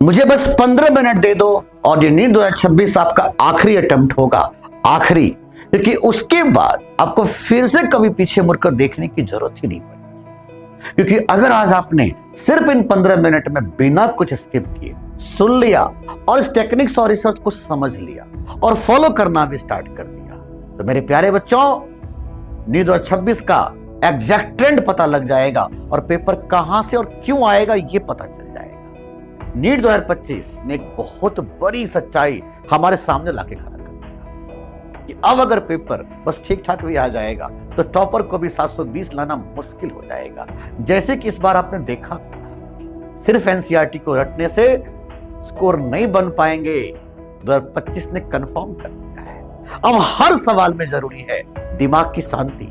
मुझे बस 15 मिनट दे दो और ये नीट 2026 आपका आखिरी अटेम्प्ट होगा, आखिरी, क्योंकि उसके बाद आपको फिर से कभी पीछे मुड़कर देखने की जरूरत ही नहीं पड़ेगी। क्योंकि अगर आज आपने सिर्फ इन 15 मिनट में बिना कुछ स्किप किए सुन लिया और इस टेक्निक्स और रिसर्च को समझ लिया और फॉलो करना भी स्टार्ट कर दिया, तो मेरे प्यारे बच्चों, नीट 2026 का एग्जैक्ट ट्रेंड पता लग जाएगा और पेपर कहां से और क्यों आएगा ये पता चल जाएगा। नीट 2025 ने एक बहुत बड़ी सच्चाई हमारे सामने लाके खड़ा कर दिया कि अब अगर पेपर बस ठीक ठाक भी आ जाएगा तो टॉपर को भी 720 लाना मुश्किल हो जाएगा। जैसे कि इस बार आपने देखा, सिर्फ एनसीईआरटी को रटने से स्कोर नहीं बन पाएंगे, 2025 ने कंफर्म कर दिया है। अब हर सवाल में जरूरी है दिमाग की शांति,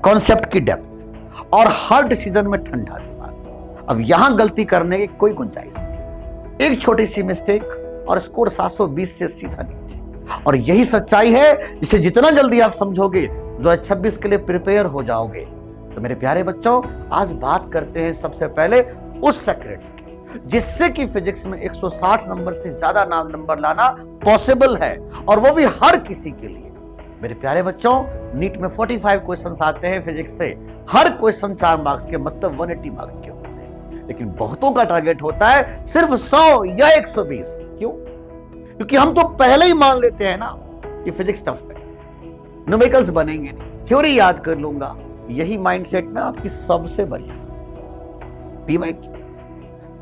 कॉन्सेप्ट की डेप्थ और हर डिसीजन में ठंडा दिमाग। अब यहां गलती करने की कोई गुंजाइश नहीं। एक छोटी सी मिस्टेक और स्कोर 720 से सीधा नीचे। और यही सच्चाई है जिसे जितना जल्दी आप समझोगे 2026 के लिए प्रिपेयर हो जाओगे। तो मेरे प्यारे बच्चों, आज बात करते हैं सबसे पहले उस सीक्रेट्स की जिससे कि फिजिक्स में 160 नंबर से ज्यादा नंबर लाना पॉसिबल है, और वो भी हर किसी के लिए। मेरे प्यारे बच्चों, नीट में 45 क्वेश्चंस आते हैं फिजिक्स से, हर क्वेश्चन 4 मार्क्स के, मतलब 180 मार्क्स के होते हैं। लेकिन बहुतों का टारगेट होता है सिर्फ 100 या 120। क्यों? क्योंकि हम तो पहले ही मान लेते हैं ना कि फिजिक्स टफ है, न्यूमेरिकल्स बनेंगे नहीं, थ्योरी याद कर लूंगा। यही माइंडसेट ना आपकी सबसे बढ़िया पीवाईक्यू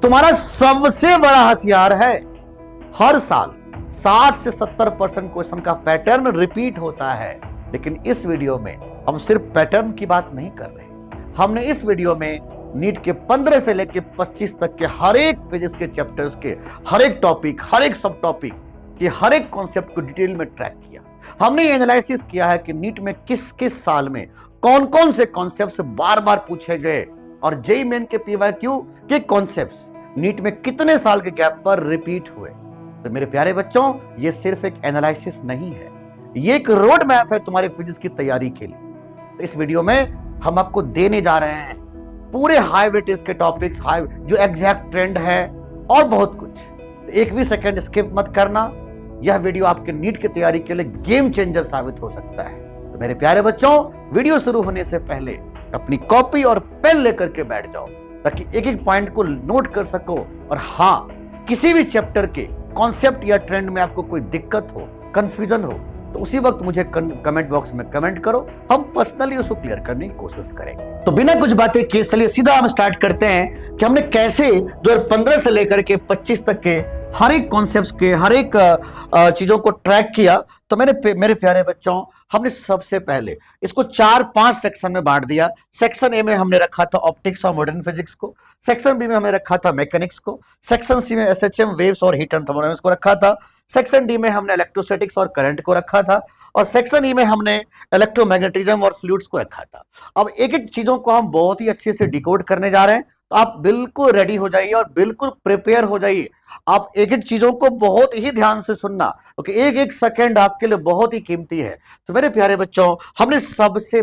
तुम्हारा सबसे बड़ा हथियार है। हर साल 60 से 70% क्वेश्चन का पैटर्न रिपीट होता है। लेकिन इस वीडियो में हम सिर्फ पैटर्न की बात नहीं कर रहे। हमने इस वीडियो में नीट के 15 से लेकर 25 तक के हर एक फिजिक्स के चैप्टर्स के हर एक टॉपिक, हर एक सब टॉपिक के हर एक कॉन्सेप्ट को डिटेल में ट्रैक किया। हमने ये एनालिसिस किया है कि नीट में किस किस साल में कौन कौन से कॉन्सेप्ट्स बार बार पूछे गए, और जेईई मेन के पीवाईक्यू के कॉन्सेप्ट्स नीट में कितने साल के गैप पर रिपीट हुए। तो मेरे प्यारे बच्चों, ये सिर्फ एक एनालिसिस नहीं है, ये एक रोड मैप है तुम्हारी फिजिक्स की तैयारी के लिए। तो इस वीडियो में हम आपको देने जा रहे हैं पूरे हाई वेटेज के टॉपिक्स, हाई जो एग्जैक्ट ट्रेंड है और बहुत कुछ। एक भी सेकंड स्किप मत करना, यह वीडियो आपके नीट की तैयारी के लिए गेम चेंजर साबित हो सकता है। तो मेरे प्यारे बच्चों, वीडियो शुरू होने से पहले अपनी कॉपी और पेन लेकर के बैठ जाओ ताकि एक एक पॉइंट को नोट कर सको। और हाँ, किसी भी चैप्टर के कॉन्सेप्ट या ट्रेंड में आपको कोई दिक्कत हो, कंफ्यूजन हो, तो उसी वक्त मुझे कमेंट बॉक्स में कमेंट करो, हम पर्सनली उसको क्लियर करने की कोशिश करेंगे। तो बिना कुछ बातें किए चलिए सीधा हम स्टार्ट करते हैं कि हमने कैसे 2015 से लेकर के 25 तक के हर एक कॉन्सेप्ट्स के हर एक चीजों को ट्रैक किया। तो मेरे प्यारे बच्चों, हमने सबसे पहले इसको 4-5 सेक्शन में बांट दिया। सेक्शन ए में हमने रखा था ऑप्टिक्स और मॉडर्न फिजिक्स को, सेक्शन बी में हमने रखा था मैकेनिक्स को, सेक्शन सी में एसएचएम, वेव्स और हीट एंड थर्मोडायनामिक्स को रखा था, सेक्शन डी में हमने इलेक्ट्रोस्टैटिक्स और करंट को रखा था, और सेक्शन ई में हमने इलेक्ट्रोमैग्नेटिज्म और फ्लूइड्स को रखा था। अब एक एक चीजों को हम बहुत ही अच्छे से डिकोड करने जा रहे हैं, तो आप बिल्कुल रेडी हो जाइए और बिल्कुल प्रिपेयर हो जाइए। आप एक एक चीजों को बहुत ही ध्यान से सुनना, क्योंकि एक एक सेकंड आपके लिए बहुत ही कीमती है। तो मेरे प्यारे बच्चों, हमने सबसे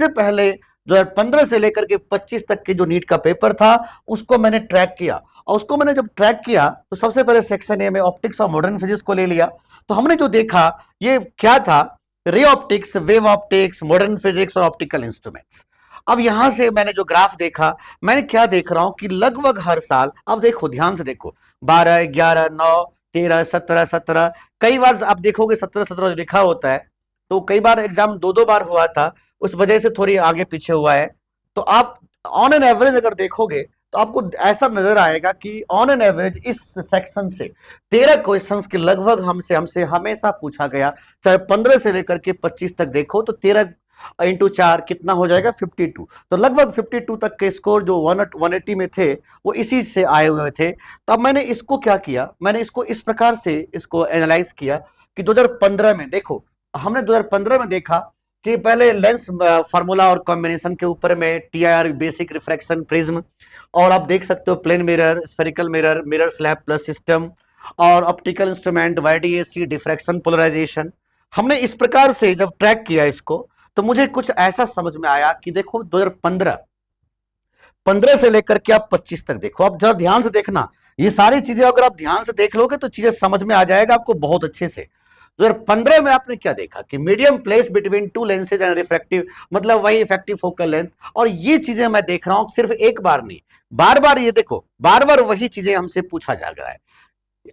पहले 2015 से लेकर के 25 तक के जो नीट का पेपर था उसको मैंने ट्रैक किया। और उसको मैंने जब ट्रैक किया तो सबसे पहले सेक्शन ए में ऑप्टिक्स और मॉडर्न फिजिक्स को ले लिया। तो हमने जो देखा ये क्या था, ray optics, wave optics, modern physics और ऑप्टिकल इंस्ट्रूमेंट्स। अब यहां से मैंने जो ग्राफ देखा, मैंने क्या देख रहा हूं कि लगभग हर साल, अब देखो ध्यान से देखो, 12, 11, 9, 13, 17, कई बार आप देखोगे 17 लिखा होता है, तो कई बार एग्जाम 2 बार हुआ था, उस वजह से थोड़ी आगे पीछे हुआ है। तो आप ऑन एन एवरेज अगर देखोगे तो आपको ऐसा नजर आएगा कि ऑन एन एवरेज इस सेक्शन से 13 क्वेश्चंस के लगभग हमसे हमेशा पूछा गया। चाहे 15 से लेकर के 25 तक देखो तो 13 इंटू 4 कितना हो जाएगा, 52। तो लगभग 52 तक के स्कोर जो 180 में थे वो इसी से आए हुए थे। तो अब मैंने इसको क्या किया, मैंने इसको इस प्रकार से इसको एनालाइज किया कि 2015 में देखो, हमने 2015 में देखा कि पहले लेंस फार्मूला और कॉम्बिनेशन के ऊपर में टीआईआर, बेसिक रिफ्रैक्शन, प्रिज्म, और आप देख सकते हो plane mirror, spherical mirror, mirror slab plus system, और optical instrument, YDSE, diffraction, polarization. हमने इस प्रकार से जब ट्रैक किया इसको, तो मुझे कुछ ऐसा समझ में आया कि देखो 2015 से लेकर के आप 25 तक देखो। आप जरा ध्यान से देखना, ये सारी चीजें अगर आप ध्यान से देख लोगे तो चीजें समझ में आ जाएगा आपको बहुत अच्छे से। 2015 में आपने क्या देखा कि medium place between two lenses and refractive, मतलब वही इफेक्टिव फोकल लेंथ। और ये चीजें मैं देख रहा हूं सिर्फ एक बार नहीं, बार बार ये देखो, बार बार वही चीजें हमसे पूछा जा रहा है।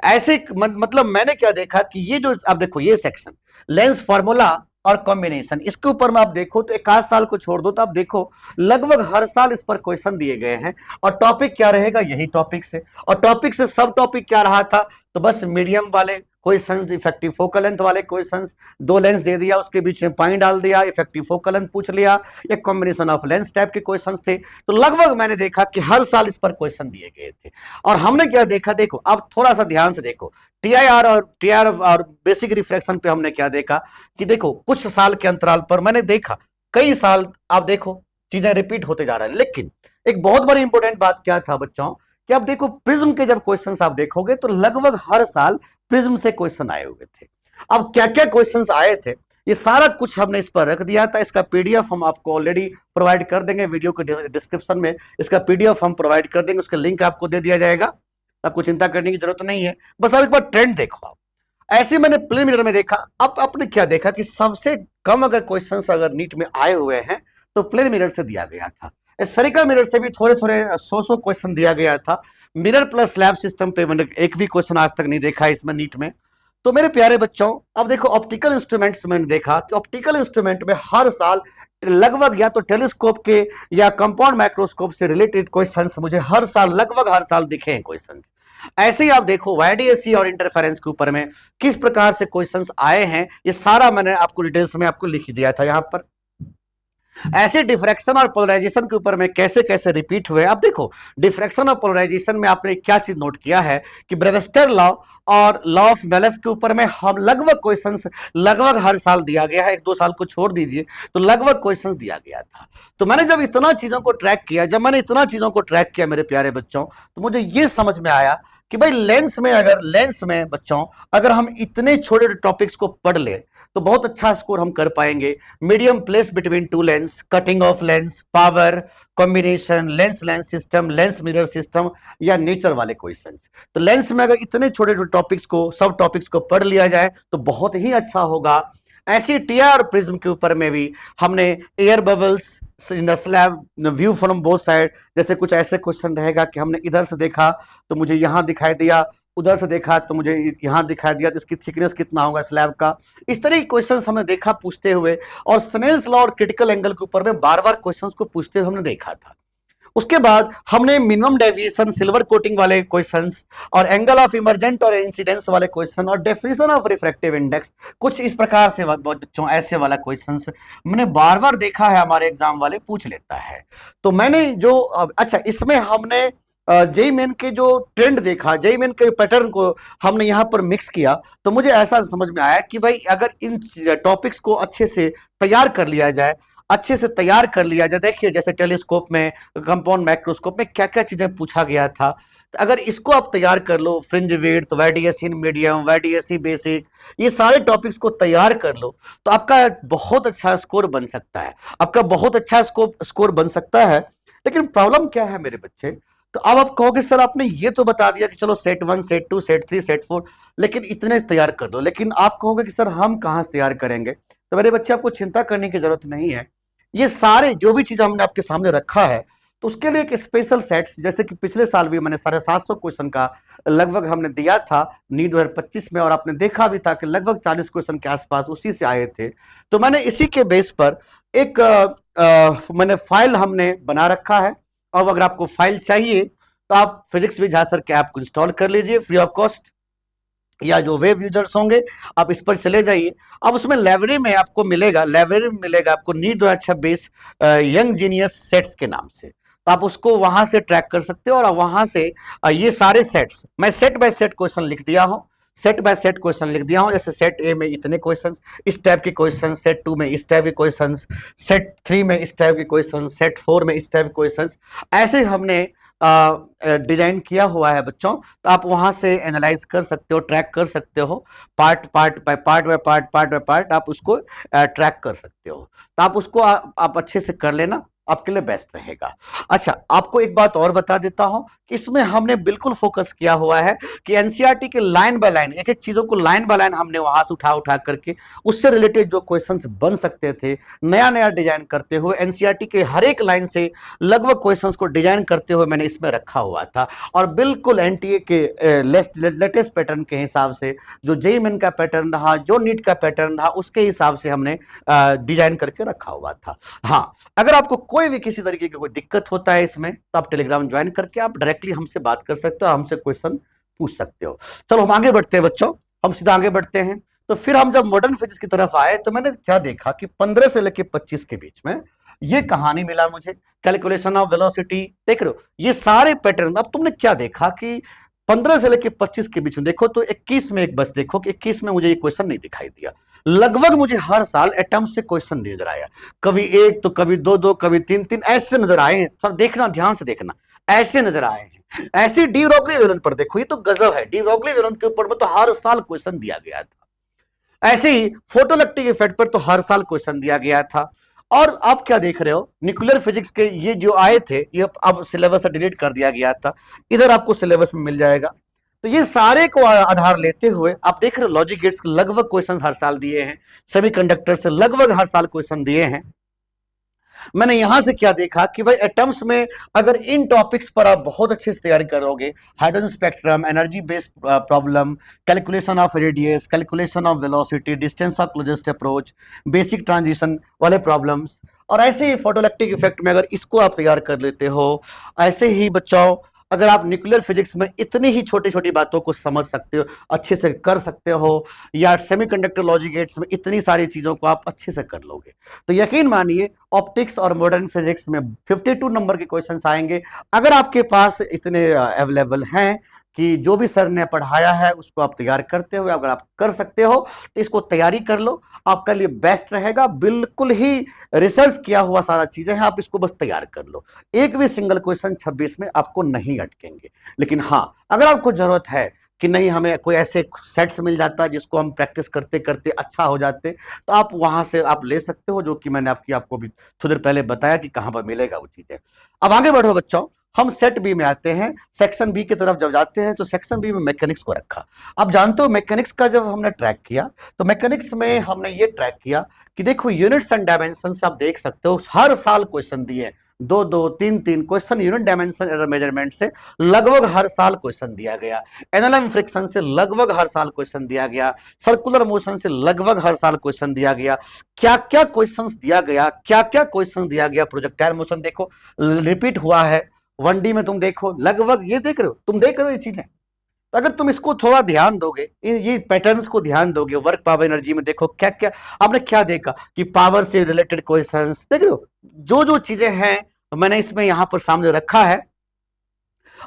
ऐसे मतलब मैंने क्या देखा कि ये जो आप देखो ये सेक्शन लेंस फार्मूला और कॉम्बिनेशन, इसके ऊपर में आप देखो तो एक आध साल को छोड़ दो तो आप देखो लगभग हर साल इस पर क्वेश्चन दिए गए हैं। और टॉपिक क्या रहेगा, यही टॉपिक से, और टॉपिक से सब टॉपिक क्या रहा था, तो बस मीडियम वाले क्वेश्चंस, इफेक्टिव फोकल लेंथ वाले क्वेश्चंस, दो लेंस दे दिया उसके बीच में पॉइंट डाल दिया, इफेक्टिव फोकल लेंथ पूछ लिया, एक कॉम्बिनेशन ऑफ लेंस टाइप के क्वेश्चंस थे। तो लगभग मैंने देखा कि हर साल इस पर क्वेश्चन दिए गए थे। और हमने क्या देखा, देखो आप थोड़ा सा ध्यान से देखो, टीआईआर और बेसिक रिफ्रैक्शन पे हमने क्या देखा कि देखो कुछ साल के अंतराल पर मैंने देखा कई साल आप देखो चीजें रिपीट होते जा रहा है। लेकिन एक बहुत बड़ी इंपॉर्टेंट बात क्या था बच्चों कि आप देखो प्रिज्म के जब क्वेश्चंस आप देखोगे तो लगभग हर साल प्रिज्म से क्वेश्चन आए हुए थे। अब क्या क्या क्वेश्चंस आए थे ये सारा कुछ हमने इस पर रख दिया था। इसका पीडीएफ हम आपको ऑलरेडी प्रोवाइड कर देंगे, वीडियो के डिस्क्रिप्शन में इसका पीडीएफ हम प्रोवाइड कर देंगे, उसका लिंक आपको दे दिया जाएगा। आपको चिंता करने की जरूरत नहीं है, बस आप एक बार ट्रेंड देखो। आप ऐसे मैंने प्रीलिमिनरी में देखा। अब आपने क्या देखा कि सबसे कम अगर क्वेश्चंस अगर नीट में आए हुए हैं तो प्लेन मिरर से दिया गया था। स्फेरिकल मिरर से भी थोड़े थोड़े 100 क्वेश्चन दिया गया था। मिरर प्लस स्लैब सिस्टम पे मैंने एक भी क्वेश्चन आज तक नहीं देखा इसमें नीट में। तो मेरे प्यारे बच्चों अब देखो ऑप्टिकल इंस्ट्रूमेंट्स मैंने देखा कि ऑप्टिकल इंस्ट्रूमेंट में हर साल लगभग या तो टेलीस्कोप के या कंपाउंड माइक्रोस्कोप से रिलेटेड क्वेश्चंस मुझे हर साल लगभग हर साल दिखे हैं क्वेश्चंस। ऐसे ही आप देखो वाईडीएससी और इंटरफेरेंस के ऊपर में किस प्रकार से क्वेश्चंस आए हैं ये सारा मैंने आपको डिटेल्स में आपको लिख दिया था यहां पर। ऐसे डिफ्रैक्शन और पोलराइजेशन के ऊपर में कैसे कैसे रिपीट हुए। अब देखो डिफ्रैक्शन और पोलराइजेशन में आपने क्या चीज नोट किया है कि ब्रेविस्टर लॉ और लॉ ऑफ मेलस के ऊपर में हम लगभग क्वेश्चंस लगभग हर साल दिया गया है, एक दो साल को छोड़ दीजिए तो लगभग क्वेश्चंस दिया गया था। तो मैंने जब इतना चीजों को ट्रैक किया, जब मैंने इतना चीजों को ट्रैक किया मेरे प्यारे बच्चों, तो मुझे ये समझ में आया कि भाई लेंस में बच्चों अगर हम इतने छोटे टॉपिक्स को पढ़ ले तो बहुत अच्छा स्कोर हम कर पाएंगे। Medium place between two lens, cutting of lens, power, combination, lens system, lens mirror system या नेचर वाले क्वेश्चंस। तो लेंस में अगर इतने छोटे टॉपिक्स को, सब टॉपिक्स को पढ़ लिया जाए तो बहुत ही अच्छा होगा। ऐसी टीआर प्रिज्म के ऊपर में भी हमने air bubbles in the slab, view from both side, जैसे कुछ ऐसे क्वेश्चन रहेगा कि हमने इधर से देखा तो मुझे यहां दिखाई दिया, उधर से देखा तो मुझे यहां दिखाई दिया, तो इसकी थिकनेस कितना होगा स्लैब का। इस तरह के क्वेश्चंस हमने देखा पूछते हुए, और स्नेल्स लॉ और क्रिटिकल एंगल के ऊपर में बार बार क्वेश्चंस को पूछते हुए हमने देखा था। उसके बाद हमने मिनिमम डेविएशन, सिल्वर कोटिंग वाले क्वेश्चंस और एंगल ऑफ इमर्जेंट और इंसिडेंस वाले क्वेश्चन और डेफिनेशन ऑफ रिफ्रैक्टिव इंडेक्स, कुछ इस प्रकार से बच्चों ऐसे वाला क्वेश्चंस मैंने बार बार देखा है, हमारे एग्जाम वाले पूछ लेता है। तो मैंने जो अच्छा इसमें हमने जेई मेन के जो ट्रेंड देखा, जेई मेन के पैटर्न को हमने यहाँ पर मिक्स किया, तो मुझे ऐसा समझ में आया कि भाई अगर इन टॉपिक्स को अच्छे से तैयार कर लिया जाए, अच्छे से तैयार कर लिया जाए, देखिए जैसे टेलीस्कोप में, कंपाउंड माइक्रोस्कोप में क्या क्या चीजें पूछा गया था, तो अगर इसको आप तैयार कर लो, fringe width, YDSE medium, YDSE basic, ये सारे टॉपिक्स को तैयार कर लो तो आपका बहुत अच्छा स्कोर बन सकता है, आपका बहुत अच्छा स्कोर बन सकता है। लेकिन प्रॉब्लम क्या है मेरे बच्चे, तो अब आप कहोगे सर आपने ये तो बता दिया कि चलो सेट 1, सेट 2, सेट 3, सेट 4, लेकिन इतने तैयार कर दो, लेकिन आप कहोगे कि सर हम कहां से तैयार करेंगे। तो मेरे बच्चे आपको चिंता करने की जरूरत नहीं है, ये सारे जो भी चीज हमने आपके सामने रखा है तो उसके लिए एक स्पेशल सेट्स, जैसे कि पिछले साल भी मैंने 750 क्वेश्चन का लगभग हमने दिया था नीट 2025 में, और आपने देखा भी था कि लगभग 40 क्वेश्चन के आसपास उसी से आए थे। तो मैंने इसी के बेस पर एक मैंने फाइल हमने बना रखा है, और अगर आपको फाइल चाहिए तो आप फिजिक्स विद झा सर के ऐप को इंस्टॉल कर लीजिए फ्री ऑफ कॉस्ट, या जो वेब यूजर्स होंगे आप इस पर चले जाइए। अब उसमें लाइब्रेरी में आपको मिलेगा, आपको नीट 2026 यंग जीनियस सेट्स के नाम से, तो आप उसको वहां से ट्रैक कर सकते हो। और वहां से ये सारे सेट्स मैं सेट बाय सेट क्वेश्चन लिख दिया हूं, सेट बाय सेट क्वेश्चन लिख दिया हूं। जैसे सेट ए में इतने क्वेश्चंस, इस टाइप के क्वेश्चन, सेट 2 में इस टाइप के क्वेश्चंस, सेट 3 में इस टाइप के क्वेश्चन, सेट 4 में इस टाइप के क्वेश्चंस, ऐसे हमने डिजाइन किया हुआ है बच्चों। तो आप वहां से एनालाइज कर सकते हो, ट्रैक कर सकते हो, पार्ट बाय पार्ट आप उसको ट्रैक कर सकते हो। तो आप उसको आप अच्छे से कर लेना, आपके लिए बेस्ट रहेगा। अच्छा, आपको एक बात और बता देता हूं कि इसमें हमने बिल्कुल फोकस किया हुआ है कि एनसीईआरटी के लाइन बाय लाइन, एक एक चीजों को लाइन बाय लाइन हमने वहां से उठा उठा करके उससे रिलेटेड जो क्वेश्चंस बन सकते थे, नया नया डिजाइन करते हुए एनसीईआरटी के हर एक लाइन से लगभग क्वेश्चंस को डिजाइन करते हुए मैंने इसमें रखा हुआ था। और बिल्कुल एनटीए के लेटेस्ट पैटर्न के हिसाब से, जो जेईई मेन का पैटर्न रहा, जो नीट का पैटर्न रहा, उसके हिसाब से हमने डिजाइन करके रखा हुआ था। हाँ, अगर आपको कोई भी किसी तरीके की कोई दिक्कत होता है इसमें, तो आप टेलीग्राम ज्वाइन करके आप डायरेक्टली हमसे बात कर सकते हो, हमसे क्वेश्चन पूछ सकते हो। चलो हम आगे बढ़ते हैं बच्चों, हम सीधा आगे बढ़ते हैं। तो फिर हम जब मॉडर्न फिजिक्स की तरफ आए तो मैंने क्या देखा कि 15 से लेकर 25 के बीच में ये कहानी मिला मुझे, कैलकुलेशन ऑफ वेलोसिटी। देख रहे हो ये सारे पैटर्न। अब तुमने क्या देखा कि 15 से लेकर 25 के बीच में देखो तो 21 में एक बस देखो कि 21 में मुझे ये क्वेश्चन नहीं दिखाई दिया। लगभग मुझे हर साल एटम से क्वेश्चन नजर आया, कभी एक तो कभी दो दो, कभी तीन तीन, ऐसे नजर आए हैं। सर देखना, ध्यान से देखना, ऐसे नजर आए हैं। ऐसी डी ब्रोगली विलन पर देखो, ये तो गजब है, डी ब्रोगली विलन के ऊपर में तो हर साल क्वेश्चन दिया गया था। ऐसे ही फोटोइलेक्ट्रिक इफेक्ट पर तो हर साल क्वेश्चन दिया गया था। और आप क्या देख रहे हो, न्यूक्लियर फिजिक्स के ये जो आए थे, ये अब सिलेबस से डिलीट कर दिया गया था, इधर आपको सिलेबस में मिल जाएगा। तो ये सारे को आधार लेते हुए आप देख रहे हो लॉजिक गेट्स के लगभग क्वेश्चन हर साल दिए हैं, सेमीकंडक्टर से लगभग हर साल क्वेश्चन दिए हैं। मैंने यहां से क्या देखा कि भाई एटम्स में अगर इन टॉपिक्स पर आप बहुत अच्छे से तैयारी करोगे, hydrogen spectrum, energy based problem, calculation of radius, calculation of velocity, distance of closest approach, basic transition वाले प्रॉब्लम्स, और ऐसे ही फोटोइलेक्ट्रिक इफेक्ट में अगर इसको आप तैयार कर लेते हो, ऐसे ही बच्चों अगर आप न्यूक्लियर फिजिक्स में इतनी ही छोटी छोटी बातों को समझ सकते हो, अच्छे से कर सकते हो, या सेमीकंडक्टर लॉजिक गेट्स में इतनी सारी चीजों को आप अच्छे से कर लोगे, तो यकीन मानिए ऑप्टिक्स और मॉडर्न फिजिक्स में 52 नंबर के क्वेश्चंस आएंगे। अगर आपके पास इतने अवेलेबल हैं कि जो भी सर ने पढ़ाया है उसको आप तैयार करते हो, अगर आप कर सकते हो तो इसको तैयारी कर लो, आपका लिए बेस्ट रहेगा। बिल्कुल ही रिसर्च किया हुआ सारा चीजें हैं, आप इसको बस तैयार कर लो, एक भी सिंगल क्वेश्चन 26 में आपको नहीं अटकेंगे। लेकिन हाँ, अगर आपको जरूरत है कि नहीं हमें कोई ऐसे सेट्स मिल जाता है जिसको हम प्रैक्टिस करते करते अच्छा हो जाते, तो आप वहां से आप ले सकते हो, जो कि मैंने आपको भी थोड़ी देर पहले बताया कि कहां पर मिलेगा वो चीजें। अब आगे बढ़ो बच्चों, हम सेट बी में आते हैं, सेक्शन बी की तरफ जब जाते हैं तो सेक्शन बी में मैकेनिक्स को रखा। अब जानते हो मैकेनिक्स का जब हमने ट्रैक किया तो मैकेनिक्स में हमने ये ट्रैक किया कि देखो यूनिट्स एंड डायमेंशन से आप देख सकते हो हर साल क्वेश्चन दिए, दो दो तीन तीन question unit dimension error measurement से लगभग हर साल क्वेश्चन दिया गया, एनएलएम फ्रिक्शन से लगभग हर साल क्वेश्चन दिया गया, सर्कुलर मोशन से लगभग हर साल क्वेश्चन दिया गया। क्या क्या क्वेश्चंस दिया गया, क्या क्या क्वेश्चन दिया गया, प्रोजेक्टाइल मोशन देखो रिपीट हुआ है, 1D में तुम देखो लगभग, ये देख रहे हो, तुम देख रहे हो ये चीजें। तो अगर तुम इसको थोड़ा ध्यान दोगे, ये पैटर्न्स को ध्यान दोगे, वर्क पावर एनर्जी में देखो क्या क्या आपने क्या देखा कि पावर से रिलेटेड क्वेश्चंस देख रहे हो, जो जो चीजें हैं मैंने इसमें यहां पर सामने रखा है।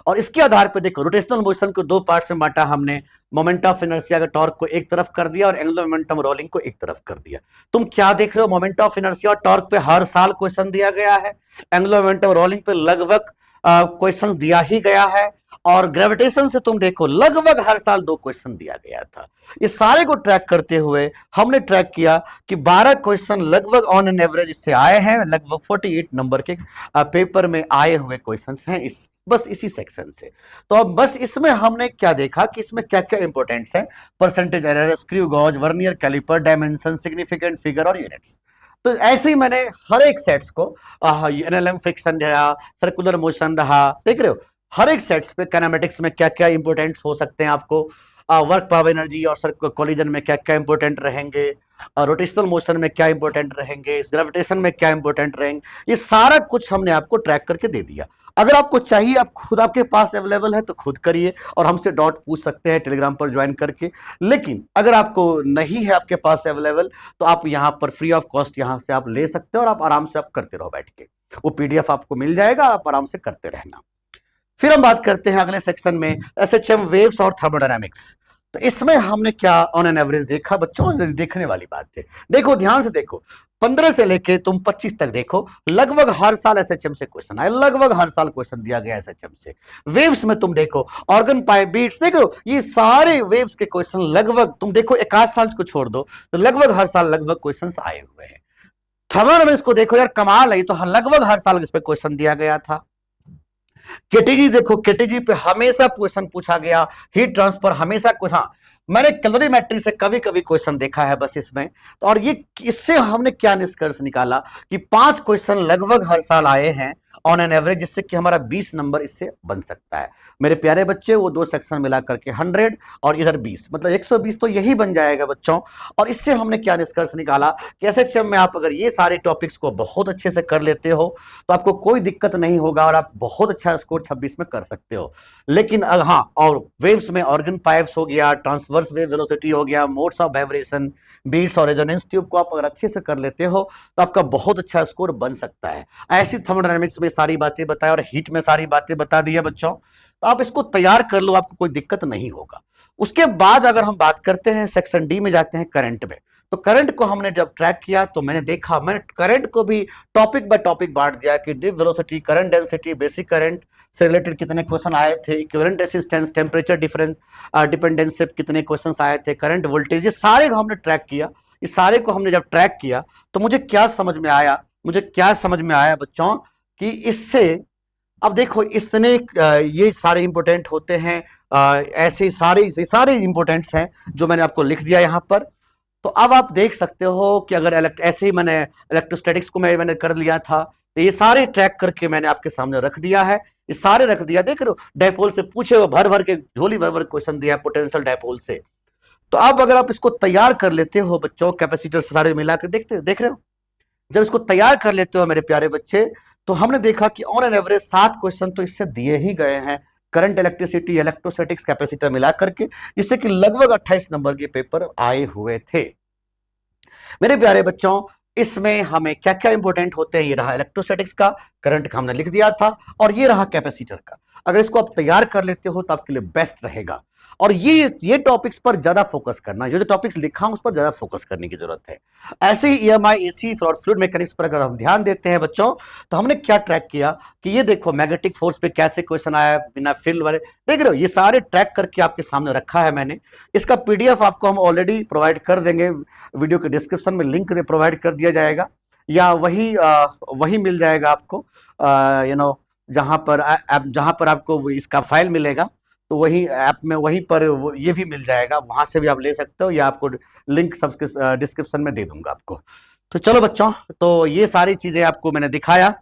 और इसके आधार पर देखो रोटेशनल मोशन को दो पार्ट्स में बांटा हमने, मोमेंट ऑफ इनर्शिया का टॉर्क को एक तरफ कर दिया और एंगुलर मोमेंटम रोलिंग को एक तरफ कर दिया। तुम क्या देख रहे हो, मोमेंट ऑफ इनर्शिया और टॉर्क पे हर साल क्वेश्चन दिया गया है, एंगुलर मोमेंटम रोलिंग पे लगभग क्वेश्चन दिया ही गया है, और ग्रेविटेशन से तुम देखो लगभग हर साल 2 क्वेश्चन दिया गया था। इस सारे को ट्रैक करते हुए हमने ट्रैक किया कि 12 क्वेश्चन लगभग ऑन एन एवरेज इससे आए हैं, लगभग 48 नंबर के पेपर में आए हुए क्वेश्चंस हैं इस बस इसी सेक्शन से। तो अब बस इसमें हमने क्या देखा कि इसमें क्या क्या इंपॉर्टेंट्स है, percentage error, screw gauge, vernier calliper, dimension, significant figure और यूनिट्स। तो ऐसे ही मैंने हर एक सेट्स को एनएलएम फ्रिक्शन रहा, सर्कुलर मोशन रहा, देख रहे हो हर एक सेट्स पे काइनेमेटिक्स में क्या क्या इंपॉर्टेंट्स हो सकते हैं आपको, वर्क पावर एनर्जी और कोलिजन में क्या क्या इंपॉर्टेंट रहेंगे, रोटेशनल मोशन में क्या इंपॉर्टेंट रहेंगे, ग्रेविटेशन में क्या इंपॉर्टेंट रहेंगे, ये सारा कुछ हमने आपको ट्रैक करके दे दिया। अगर आपको चाहिए, आप खुद आपके पास अवेलेबल है तो खुद करिए और हमसे डॉट पूछ सकते हैं टेलीग्राम पर ज्वाइन करके। लेकिन अगर आपको नहीं है आपके पास अवेलेबल तो आप यहाँ पर फ्री ऑफ कॉस्ट यहाँ से आप ले सकते हो और आप आराम से आप करते रहो बैठ के, वो पीडीएफ आपको मिल जाएगा, आप आराम से करते रहना। फिर हम बात करते हैं अगले सेक्शन में एसएचएम वेव्स और थर्मोडायनामिक्स। तो इसमें हमने क्या ऑन एन एवरेज देखा बच्चों, देखने वाली बात है। देखो ध्यान से देखो, 15 से लेके तुम 25 तक देखो, लगभग हर साल एसएचएम से क्वेश्चन आए, लगभग हर साल क्वेश्चन दिया गया एसएचएम से। वेव्स में तुम देखो ऑर्गन पाइप बीट्स, देखो ये सारे वेव्स के क्वेश्चन लगभग तुम देखो, एक आध साल को छोड़ दो तो लगभग हर साल लगभग क्वेश्चन आए हुए हैं। थर्मोडायनेमिक्स को देखो यार, कमाल है, ये तो लगभग हर साल इस पे क्वेश्चन दिया गया था। केटीजी देखो, केटीजी पे हमेशा क्वेश्चन पूछा गया, हीट ट्रांसफर हमेशा कुछ, हाँ मैंने कैलोरीमेट्री से कभी कभी क्वेश्चन देखा है बस इसमें। तो और ये इससे हमने क्या निष्कर्ष निकाला कि 5 क्वेश्चन लगभग हर साल आए हैं ऑन एन एवरेज, जिससे कि हमारा 20 नंबर इससे बन सकता है। मेरे प्यारे बच्चे, वो 2 सेक्शन मिला करके 100 और इधर 20, मतलब 120 तो यही बन जाएगा बच्चों। और इससे हमने क्या निष्कर्ष निकाला कि एसएचएम में आप अगर ये सारे टॉपिक्स को बहुत अच्छे से कर लेते हो तो आपको कोई दिक्कत नहीं होगा और आप बहुत अच्छा स्कोर 26 में कर सकते हो। लेकिन हाँ, और वेव्स में ऑर्गन पाइप्स हो गया, ट्रांसवर्स वेव वेलोसिटी हो गया, मोड्स ऑफ वाइब्रेशन, बीट्स और रेजोनेंस ट्यूब को आप अगर अच्छे से कर लेते हो तो आपका बहुत अच्छा स्कोर बन सकता है। ऐसी थर्मोडायनेमिक्स में सारी बातें बताया और हीट में सारी बातें बता दी है बच्चों, तो आप इसको तैयार कर लो, आपको कोई दिक्कत नहीं होगा। उसके बाद अगर हम बात करते हैं सेक्शन डी में, जाते हैं करंट में। तो करंट को हमने जब ट्रैक किया तो मैंने देखा, मैंने करंट को भी टॉपिक बाय टॉपिक बांट दिया कि drift velocity, current density, basic current से रिलेटेड कितने क्वेश्चन आए थे, equivalent resistance, temperature difference dependence से कितने क्वेश्चन आए थे, करंट वोल्टेज, ये सारे को हमने ट्रैक किया। इस सारे को हमने जब ट्रैक किया तो मुझे क्या समझ में आया, बच्चों कि इससे अब देखो इतने ये सारे इंपॉर्टेंट होते हैं, ऐसे सारे इंपॉर्टेंट्स हैं जो मैंने आपको लिख दिया यहाँ पर। तो अब आप देख सकते हो कि अगर ऐसे ही मैंने इलेक्ट्रोस्टैटिक्स को मैंने कर लिया था, तो ये सारे ट्रैक करके मैंने आपके सामने रख दिया है, ये सारे रख दिया। देख रहे हो, डायपोल से पूछे हुए भर भर के झोली भर भर क्वेश्चन दिया पोटेंशियल डायपोल से। तो अब अगर आप इसको तैयार कर लेते हो बच्चों, कैपेसिटर से सारे मिलाकर देख रहे हो, जब इसको तैयार कर लेते हो मेरे प्यारे बच्चे, तो हमने देखा कि ऑन एन एवरेज 7 क्वेश्चन तो इससे दिए ही गए हैं, करंट, इलेक्ट्रिसिटी, इलेक्ट्रोस्टैटिक्स, कैपेसिटर मिला करके, जिससे कि लगभग 28 नंबर के पेपर आए हुए थे। मेरे प्यारे बच्चों, इसमें हमें क्या क्या इंपॉर्टेंट होते हैं, ये रहा इलेक्ट्रोस्टैटिक्स का, करंट का हमने लिख दिया था, और ये रहा कैपेसिटर का। अगर इसको आप तैयार कर लेते हो तो आपके लिए बेस्ट रहेगा। और ये टॉपिक्स पर ज्यादा फोकस करना, जो टॉपिक्स लिखा हूं उस पर ज्यादा फोकस करने की जरूरत है। ऐसे ही ईएमआई, एसी और फ्लूइड मैकेनिक्स पर अगर हम ध्यान देते हैं बच्चों, तो हमने क्या ट्रैक किया कि ये देखो मैग्नेटिक फोर्स पे कैसे क्वेश्चन आया बिना फील्ड वाले, देख रहे हो, ये सारे ट्रैक करके आपके सामने रखा है मैंने। इसका पीडीएफ आपको हम ऑलरेडी प्रोवाइड कर देंगे, वीडियो के डिस्क्रिप्शन में लिंक प्रोवाइड कर दिया जाएगा, या वही मिल जाएगा आपको, जहां पर आपको इसका फाइल मिलेगा, तो वही ऐप में वहीं पर ये भी मिल जाएगा, वहां से भी आप ले सकते हो, या आपको लिंक सबके डिस्क्रिप्शन में दे दूंगा आपको। तो चलो बच्चों, तो ये सारी चीजें आपको मैंने दिखाया।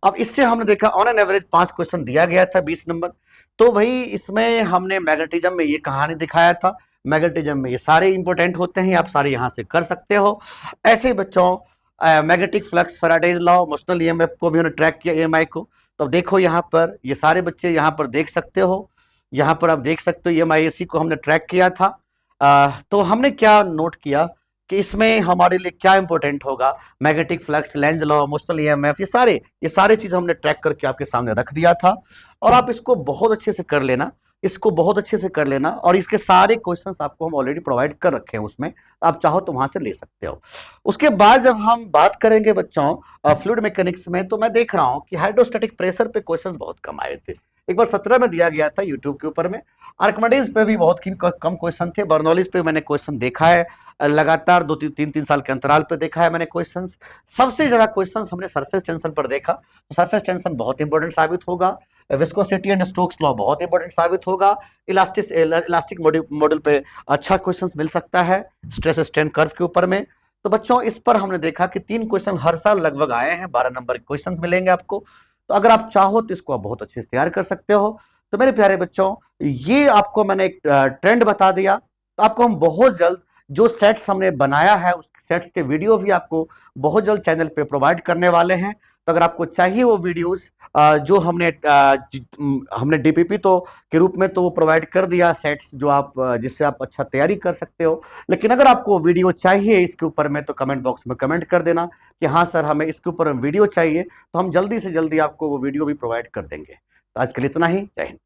अब इससे हमने देखा ऑन एन एवरेज 5 क्वेश्चन दिया गया था, 20 नंबर। तो भाई इसमें हमने मैग्नेटिज्म में ये कहानी दिखाया था, मैग्नेटिज्म में ये सारे इंपॉर्टेंट होते हैं, आप सारे यहाँ से कर सकते हो। ऐसे ही बच्चों, magnetic flux, Faraday's law, motional EMF को भी उन्होंने ट्रैक किया, ईएमआई को। तो देखो यहाँ पर ये सारे बच्चे यहाँ पर देख सकते हो, यहाँ पर आप देख सकते हो ईएमआईएसी को हमने ट्रैक किया था। तो हमने क्या नोट किया कि इसमें हमारे लिए क्या इंपॉर्टेंट होगा, magnetic flux, Lenz law, motional EMF, ये सारे चीज हमने ट्रैक करके आपके सामने रख दिया था। और आप इसको बहुत अच्छे से कर लेना, और इसके सारे क्वेश्चंस आपको हम ऑलरेडी प्रोवाइड कर रखे हैं उसमें, आप चाहो तो वहां से ले सकते हो। उसके बाद जब हम बात करेंगे बच्चों फ्लूइड मैकेनिक्स में, तो मैं देख रहा हूं कि हाइड्रोस्टैटिक प्रेशर पे क्वेश्चंस बहुत कम आए थे। एक बार 17 में दिया गया था यूट्यूब के ऊपर में, आर्किमिडीज पे भी बहुत कम क्वेश्चन थे, बर्नौलीज पे मैंने क्वेश्चन देखा है, लगातार 2-3 साल के अंतराल पे देखा है मैंने क्वेश्चंस। सबसे ज्यादा क्वेश्चंस हमने सरफेस टेंशन पर देखा, तो सरफेस टेंशन बहुत इंपॉर्टेंट साबित होगा, विस्कोसिटी एंड स्टोक्स लॉ बहुत इंपॉर्टेंट साबित होगा, इलास्टिक मॉडल पे अच्छा क्वेश्चन मिल सकता है, स्ट्रेस स्ट्रेन कर्व के ऊपर में। तो बच्चों इस पर हमने देखा कि 3 क्वेश्चन हर साल लगभग आए हैं, 12 नंबर के क्वेश्चन मिलेंगे आपको। तो अगर आप चाहो तो इसको आप बहुत अच्छे से तैयार कर सकते हो। तो मेरे प्यारे बच्चों, ये आपको मैंने एक ट्रेंड बता दिया। तो आपको हम बहुत जल्द जो सेट्स हमने बनाया है उस सेट्स के वीडियो भी आपको बहुत जल्द चैनल पे प्रोवाइड करने वाले हैं। तो अगर आपको चाहिए वो वीडियोस, जो हमने डीपीपी तो के रूप में तो वो प्रोवाइड कर दिया सेट्स, जो आप जिससे आप अच्छा तैयारी कर सकते हो। लेकिन अगर आपको वीडियो चाहिए इसके ऊपर में, तो कमेंट बॉक्स में कमेंट कर देना कि हाँ सर हमें इसके ऊपर वीडियो चाहिए, तो हम जल्दी से जल्दी आपको वो वीडियो भी प्रोवाइड कर देंगे। तो आज के लिए इतना ही, जय हिंद।